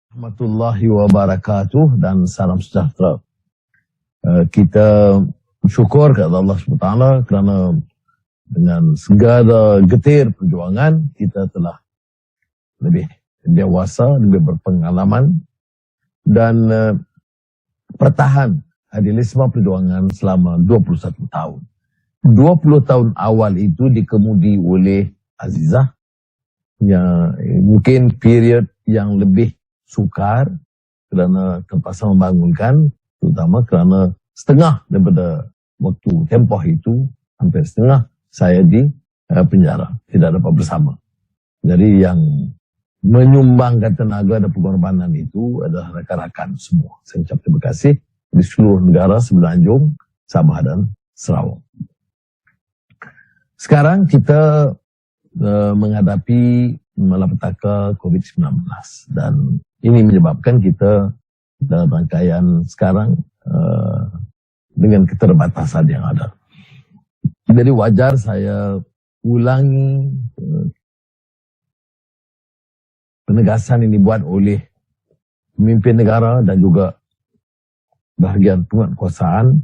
Warahmatullahi wabarakatuh dan salam sejahtera. Kita bersyukur kepada Allah SWT kerana dengan segala getir perjuangan kita telah lebih dewasa, lebih berpengalaman dan pertahan idealisme perjuangan selama 21 tahun. 20 tahun awal itu dikemudi oleh Azizah yang mungkin period yang lebih sukar kerana terpaksa membangunkan, terutama kerana setengah daripada waktu tempoh itu, hampir setengah saya di penjara, tidak dapat bersama. Jadi yang menyumbangkan tenaga dan pengorbanan itu adalah rakan-rakan semua. Saya ucap terima kasih di seluruh negara Semenanjung, Sabah dan Sarawak. Sekarang kita menghadapi malapetaka COVID-19 dan ini menyebabkan kita dalam rangkaian sekarang dengan keterbatasan yang ada. Jadi wajar saya ulangi penegasan ini dibuat oleh pemimpin negara dan juga bahagian penguatkuasaan,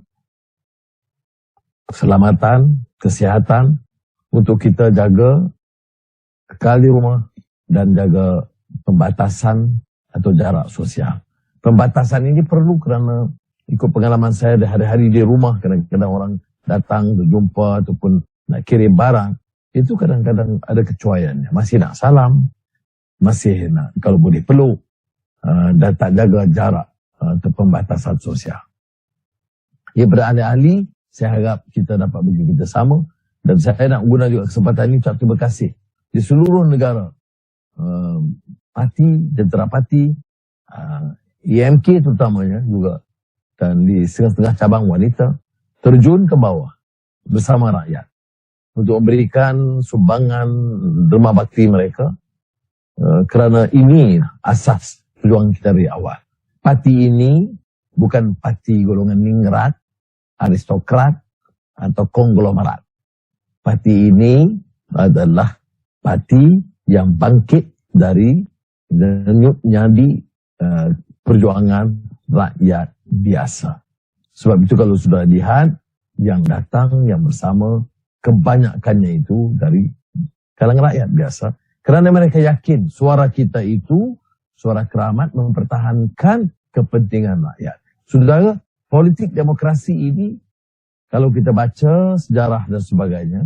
keselamatan, kesihatan untuk kita jaga kekal di rumah dan jaga pembatasan atau jarak sosial. Pembatasan ini perlu kerana ikut pengalaman saya hari-hari di rumah, kadang-kadang orang datang berjumpa ataupun nak kirim barang, itu kadang-kadang ada kecuaiannya. Masih nak salam, masih nak kalau boleh peluk, dan tak jaga jarak atau pembatasan sosial. Ya, beralih-alih, saya harap kita dapat bekerjasama dan saya nak guna juga kesempatan ini ucap terima kasih di seluruh negara, parti, jentera parti, EMK terutamanya juga, dan di setengah-setengah cabang wanita, terjun ke bawah bersama rakyat untuk memberikan sumbangan derma bakti mereka, kerana ini asas perjuangan kita dari awal. Parti ini bukan parti golongan ningrat, aristokrat atau konglomerat. Parti ini adalah parti yang bangkit dari denyutnya di perjuangan rakyat biasa. Sebab itu kalau sudah lihat yang datang, yang bersama, kebanyakannya itu dari kalangan rakyat biasa. Kerana mereka yakin suara kita itu suara keramat mempertahankan kepentingan rakyat. Saudara, politik demokrasi ini kalau kita baca sejarah dan sebagainya,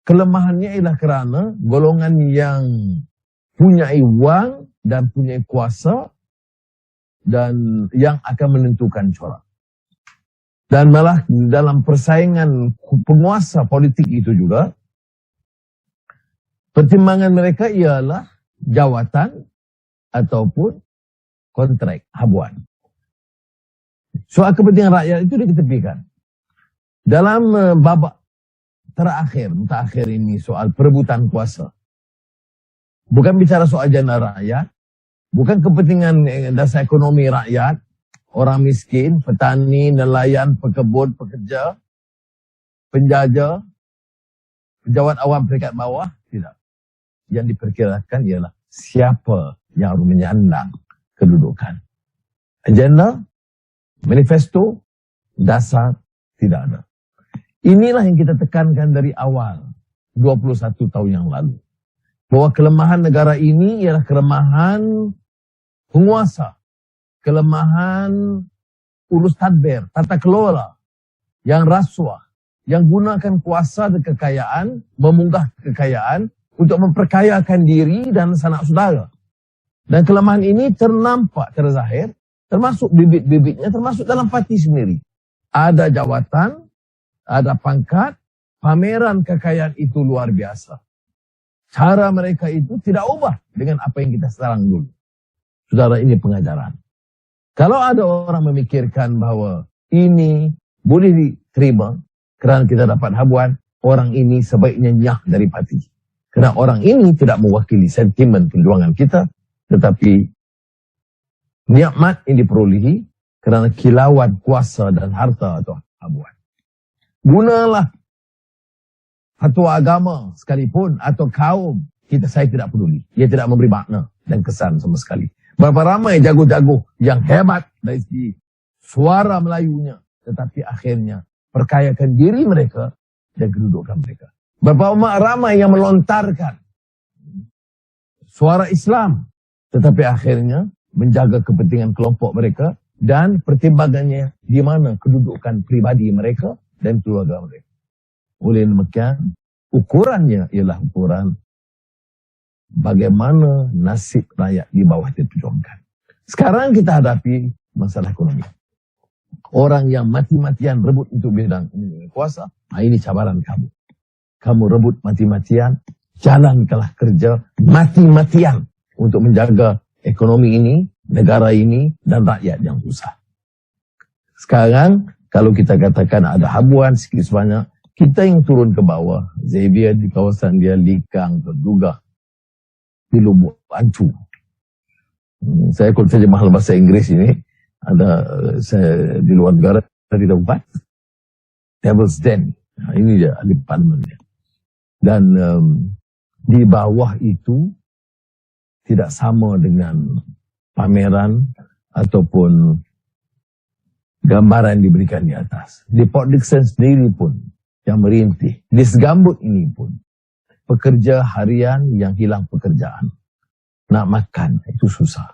kelemahannya ialah kerana golongan yang punya wang dan punya kuasa dan yang akan menentukan corak. Dan malah dalam persaingan penguasa politik itu juga, pertimbangan mereka ialah jawatan ataupun kontrak habuan. Soal kepentingan rakyat itu diketepikan. Dalam babak terakhir ini soal perebutan kuasa. Bukan bicara soal jana rakyat, bukan kepentingan dasar ekonomi rakyat, orang miskin, petani, nelayan, pekebun, pekerja, penjajah, pejabat awam peringkat bawah, tidak. Yang diperkirakan ialah siapa yang harus menyandang kedudukan. Agenda, manifesto, dasar, tidak ada. Inilah yang kita tekankan dari awal, 21 tahun yang lalu. Bahawa kelemahan negara ini ialah kelemahan penguasa, kelemahan urus tadbir, tata kelola, yang rasuah, yang gunakan kuasa dan kekayaan, memunggah kekayaan untuk memperkayakan diri dan sanak saudara. Dan kelemahan ini ternampak, terzahir, termasuk bibit-bibitnya, termasuk dalam parti sendiri. Ada jawatan, ada pangkat, pameran kekayaan itu luar biasa. Cara mereka itu tidak ubah dengan apa yang kita sekarang dulu. Saudara, ini pengajaran. Kalau ada orang memikirkan bahawa ini boleh diterima kerana kita dapat habuan, orang ini sebaiknya nyah dari parti. Kerana orang ini tidak mewakili sentimen perjuangan kita, tetapi nikmat yang diperolehi kerana kilauan kuasa dan harta atau habuan. Gunalah fatwa agama sekalipun atau kaum, saya tidak peduli. Ia tidak memberi makna dan kesan sama sekali. Berapa ramai jago-jago yang hebat dari segi suara Melayunya, tetapi akhirnya perkayakan diri mereka dan kedudukan mereka. Berapa ramai yang melontarkan suara Islam, tetapi akhirnya menjaga kepentingan kelompok mereka dan pertimbangannya di mana kedudukan pribadi mereka dan keluarga mereka. Oleh demikian, ukurannya ialah ukuran bagaimana nasib rakyat di bawah diperjuangkan. Sekarang kita hadapi masalah ekonomi. Orang yang mati-matian rebut untuk bidang kuasa, ini cabaran kamu. Kamu rebut mati-matian, jalankanlah kerja mati-matian untuk menjaga ekonomi ini, negara ini, dan rakyat yang susah. Sekarang, kalau kita katakan ada habuan sikit sebanyak, kita yang turun ke bawah, Xavier di kawasan dia, Likang, terduga di Lubuk Ancu. Saya kalau saja mahal bahasa Inggris ini, ada saya di luar negara, di tempat Devil's Den. Nah, ini dia ahli parlemennya. Dan di bawah itu tidak sama dengan pameran ataupun gambaran diberikan di atas. Di Port Dickson sendiri pun yang merintih, di Segambut ini pun pekerja harian yang hilang pekerjaan, nak makan itu susah.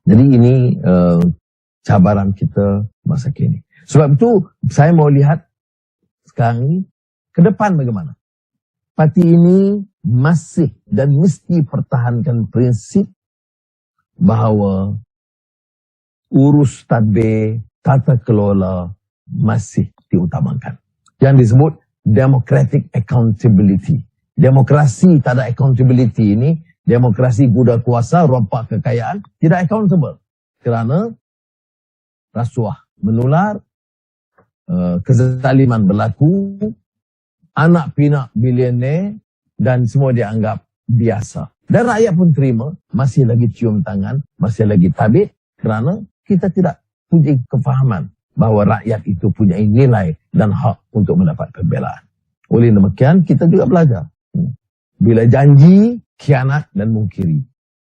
Jadi ini cabaran kita masa kini. Sebab itu saya mau lihat sekarang ini ke depan bagaimana. Parti ini masih dan mesti pertahankan prinsip bahawa urus tadbir, tata kelola masih diutamakan. Yang disebut democratic accountability. Demokrasi tak ada accountability ini, demokrasi budak kuasa, rompak kekayaan, tidak accountable. Kerana rasuah menular, kezaliman berlaku, anak pinak bilioner, dan semua dianggap biasa. Dan rakyat pun terima, masih lagi cium tangan, masih lagi tabik, kerana kita tidak punya kefahaman bahawa rakyat itu punya nilai dan hak untuk mendapat pembelaan. Oleh demikian, kita juga belajar. Bila janji, khianat dan mungkiri.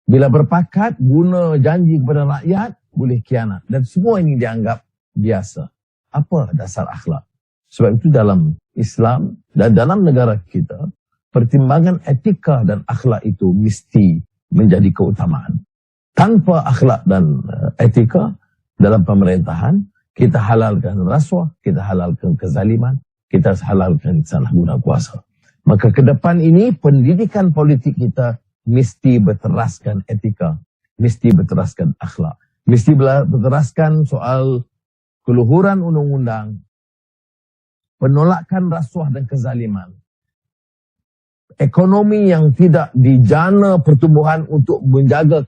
Bila berpakat, guna janji kepada rakyat, boleh khianat. Dan semua ini dianggap biasa. Apa dasar akhlak? Sebab itu dalam Islam dan dalam negara kita, pertimbangan etika dan akhlak itu mesti menjadi keutamaan. Tanpa akhlak dan etika dalam pemerintahan, kita halalkan rasuah, kita halalkan kezaliman, kita halalkan salah guna kuasa. Maka ke depan ini pendidikan politik kita mesti berteraskan etika, mesti berteraskan akhlak, mesti berteraskan soal keluhuran undang-undang, penolakan rasuah dan kezaliman, ekonomi yang tidak dijana pertumbuhan untuk menjaga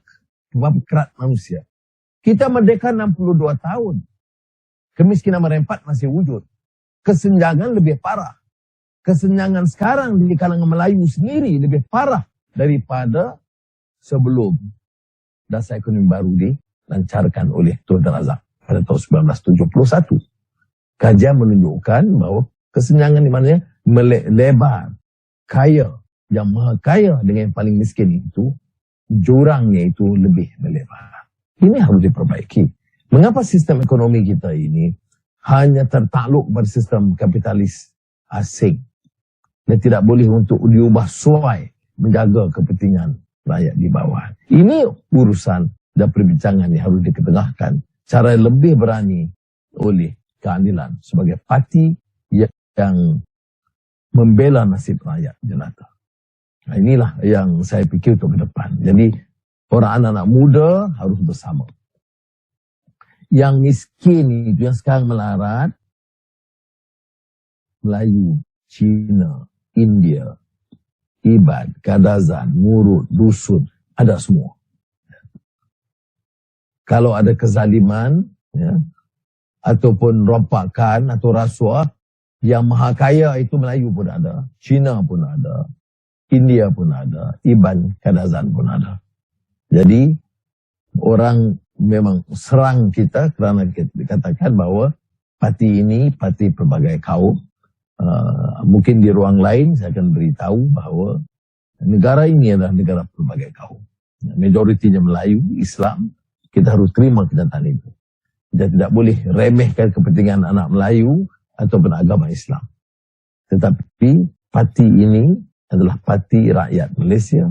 kerat manusia. Kita merdeka 62 tahun. Kemiskinan merempat masih wujud. Kesenjangan lebih parah. Kesenjangan sekarang di kalangan Melayu sendiri lebih parah daripada sebelum dasar ekonomi baru dilancarkan oleh Tun Razak pada tahun 1971. Kajian menunjukkan bahawa kesenjangan di mana melebar, kaya, yang maha kaya dengan yang paling miskin itu, jurangnya itu lebih melebar. Ini harus diperbaiki. Mengapa sistem ekonomi kita ini hanya tertakluk pada sistem kapitalis asing dan tidak boleh untuk diubah sesuai menjaga kepentingan rakyat di bawah? Ini urusan dan perbincangan yang harus diketengahkan cara lebih berani oleh keadilan sebagai parti yang membela nasib rakyat jelata. Nah, inilah yang saya fikir untuk ke depan. Jadi orang anak-anak muda harus bersama. Yang miskin itu yang sekarang melarat, Melayu, Cina, India, Iban, Kadazan, Murud, Dusun, ada semua. Kalau ada kezaliman, ya, ataupun rompakan atau rasuah, yang maha kaya itu Melayu pun ada, Cina pun ada, India pun ada, Iban, Kadazan pun ada. Jadi, orang memang serang kita kerana kita dikatakan bahawa parti ini parti pelbagai kaum. Mungkin di ruang lain saya akan beritahu bahawa negara ini adalah negara pelbagai kaum. majoritinya Melayu, Islam, kita harus terima kenyataan itu. Kita tidak boleh remehkan kepentingan anak Melayu ataupun agama Islam. Tetapi parti ini adalah parti rakyat Malaysia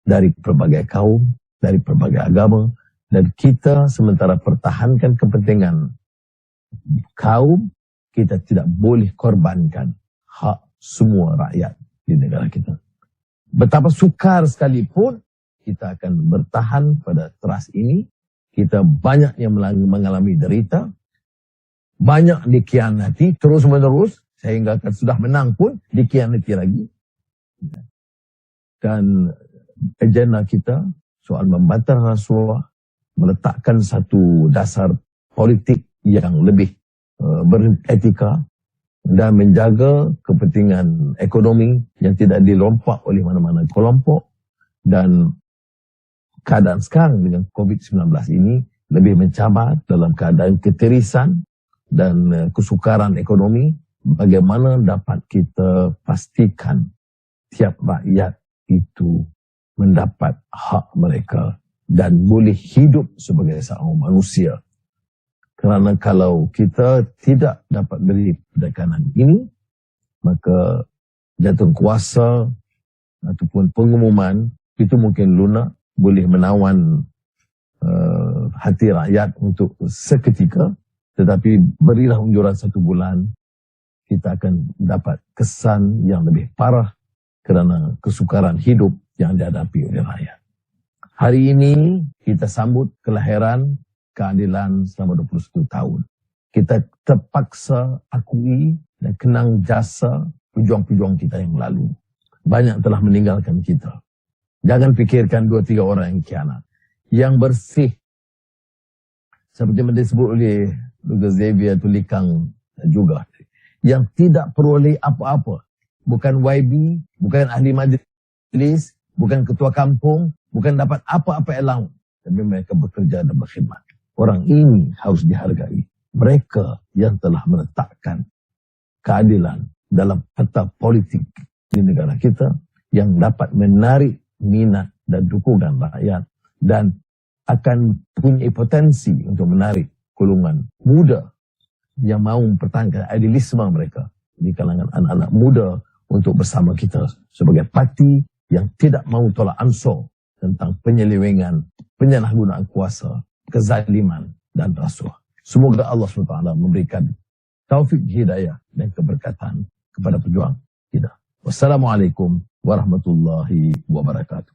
dari pelbagai kaum, dari pelbagai agama, dan kita sementara pertahankan kepentingan kaum, kita tidak boleh korbankan hak semua rakyat di negara kita. Betapa sukar sekalipun kita akan bertahan pada teras ini. Kita banyak yang mengalami derita, banyak dikhianati terus menerus, sehingga sudah menang pun dikhianati lagi. Dan agenda kita soal membantar rasuah, meletakkan satu dasar politik yang lebih beretika dan menjaga kepentingan ekonomi yang tidak dilompak oleh mana-mana kelompok. Dan keadaan sekarang dengan COVID-19 ini lebih mencabar dalam keadaan ketirisan dan kesukaran ekonomi. Bagaimana dapat kita pastikan tiap rakyat itu mendapat hak mereka dan boleh hidup sebagai seorang manusia. Kerana kalau kita tidak dapat beri pendekanan ini, maka jatuh kuasa ataupun pengumuman itu mungkin lunak, boleh menawan hati rakyat untuk seketika, tetapi berilah unjuran 1 bulan, kita akan dapat kesan yang lebih parah kerana kesukaran hidup yang dihadapi oleh rakyat. Hari ini kita sambut kelahiran keadilan selama 21 tahun. Kita terpaksa akui dan kenang jasa pejuang-pejuang kita yang lalu. Banyak telah meninggalkan kita. Jangan fikirkan 2-3 orang yang khianat. Yang bersih, seperti yang disebut oleh Dr. Xavier Tulikang juga, yang tidak peroleh apa-apa. Bukan YB, bukan ahli majlis, bukan ketua kampung, bukan dapat apa-apa allowance. Tapi mereka bekerja dan berkhidmat. Orang ini harus dihargai. Mereka yang telah meletakkan keadilan dalam peta politik di negara kita, yang dapat menarik minat dan dukungan rakyat, dan akan punya potensi untuk menarik golongan muda yang mahu mempertahankan idealisme mereka di kalangan anak-anak muda untuk bersama kita sebagai parti yang tidak mahu tolak ansur tentang penyelewengan, penyalahgunaan kuasa, kezaliman dan rasuah. Semoga Allah SWT memberikan taufik hidayah dan keberkatan kepada pejuang kita. Wassalamualaikum warahmatullahi wabarakatuh.